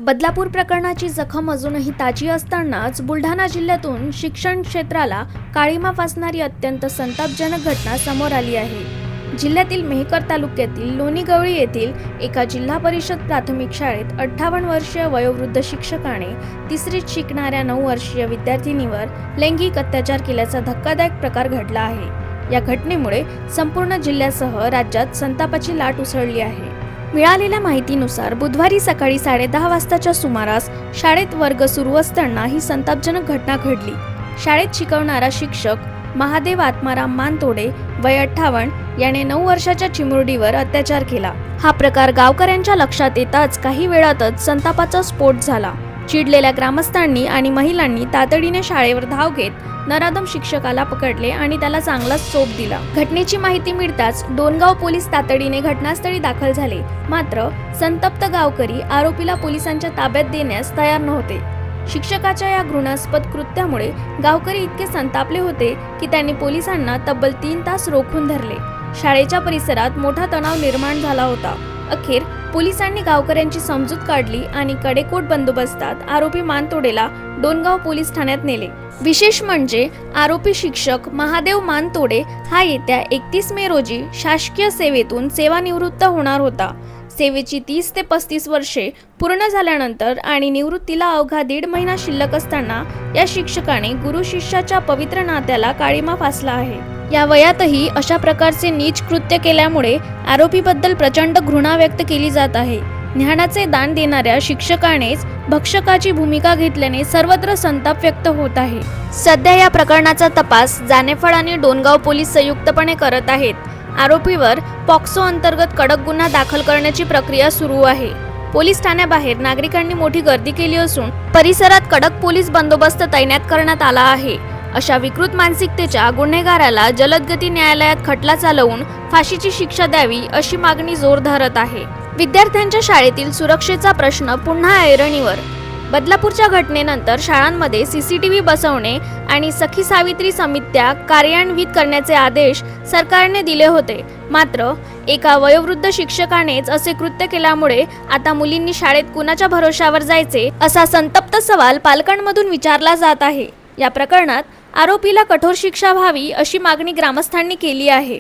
बदलापूर प्रकरणाची जखम अजूनही ताजी असतानाच बुलढाणा जिल्ह्यातून शिक्षण क्षेत्राला काळिमा फासणारी अत्यंत संतापजनक घटना समोर आली आहे। जिल्ह्यातील मेहकर तालुक्यातील लोणीगवळी येथील एका जिल्हा परिषद प्राथमिक शाळेत 58 वर्षीय वयोवृद्ध शिक्षकाने तिसरीत शिकणाऱ्या 9 वर्षीय विद्यार्थिनीवर लैंगिक अत्याचार केल्याचा धक्कादायक प्रकार घडला आहे। या घटनेमुळे संपूर्ण जिल्ह्यासह राज्यात संतापाची लाट उसळली आहे। मिळालेल्या माहितीनुसार बुधवारी सकाळी 10:30 वाजताच्या सुमारास शाळेत वर्ग सुरू असताना ही संतापजनक घटना घडली। शाळेत शिकवणारा शिक्षक महादेव आत्माराम मानतोडे वय 58 याने 9 वर्षाच्या चिमुरडीवर अत्याचार केला। हा प्रकार गावकऱ्यांच्या लक्षात येताच काही वेळातच संतापाचा स्फोट झाला। चिडलेल्या ग्रामस्थांनी आणि महिलांनी तातडीने शाळेवर धाव घेत नराधम शिक्षकाला पकडले आणि त्याला चांगलाच चोप दिला। घटनेची माहिती मिळताच डोनगाव पोलीस तातडीने घटनास्थळी दाखल झाले, मात्र संतप्त गावकरी आरोपीला पोलिसांच्या ताब्यात देण्यास तयार नव्हते। शिक्षकाच्या या घृणास्पद कृत्यामुळे गावकरी इतके संतापले होते की त्यांनी पोलिसांना तब्बल 3 तास रोखून धरले। शाळेच्या परिसरात मोठा तणाव निर्माण झाला होता। अखेर पोलिसांनी गावकऱ्यांची समजूत काढली आणि कडेकोट बंदोबस्तात आरोपी मानतोडेला डोनगाव पोलीस ठाण्यात नेले। विशेष म्हणजे आरोपी शिक्षक महादेव मानतोडे हा येत्या 31 मे रोजी शासकीय सेवेतून सेवानिवृत्त होणार होता। सेवेची 30 ते 35 वर्षे पूर्ण झाल्यानंतर आणि निवृत्तीला अवघा 1.5 महिना शिल्लक असताना या शिक्षकाने गुरु शिष्याच्या पवित्र नात्याला काळिमा फासला आहे। या वयातही अशा प्रकारचे नीच कृत्य केल्यामुळे आरोपीबद्दल प्रचंड घृणा व्यक्त केली जात आहे। ज्ञानाचे दान देणाऱ्या शिक्षकानेच भक्षकाची भूमिका घेतल्याने सर्वत्र संताप व्यक्त होत आहे। सध्या या प्रकरणाचा तपास जानेफळ आणि डोनगाव पोलीस संयुक्तपणे करत आहेत। आरोपीवर पॉक्सो अंतर्गत कडक गुन्हा दाखल करण्याची प्रक्रिया सुरू आहे। पोलीस ठाण्याबाहेर नागरिकांनी मोठी गर्दी केली असून परिसरात कडक पोलीस बंदोबस्त तैनात करण्यात आला आहे। अशा विकृत मानसिकतेच्या गुन्हेगाराला जलदगती न्यायालयात खटला चालवून फाशीची शिक्षा द्यावी अशी मागणी जोर धरत आहे। विद्यार्थ्यांच्या शाळेतील सुरक्षेचा प्रश्न पुन्हा ऐरणीवर। बदलापूरच्या घटनेनंतर शाळांमध्ये सीसीटीव्ही बसवणे आणि सखी सावित्री समित्या कार्यान्वित करण्याचे आदेश सरकारने दिले होते, मात्र एका वयोवृद्ध शिक्षकानेच असे कृत्य केल्यामुळे आता मुलींनी शाळेत कुणाच्या भरोशावर जायचे असा संतप्त सवाल पालकांमधून विचारला जात आहे। या प्रकरणात आरोपीला कठोर शिक्षा व्हावी अशी मागणी ग्रामस्थांनी केली आहे।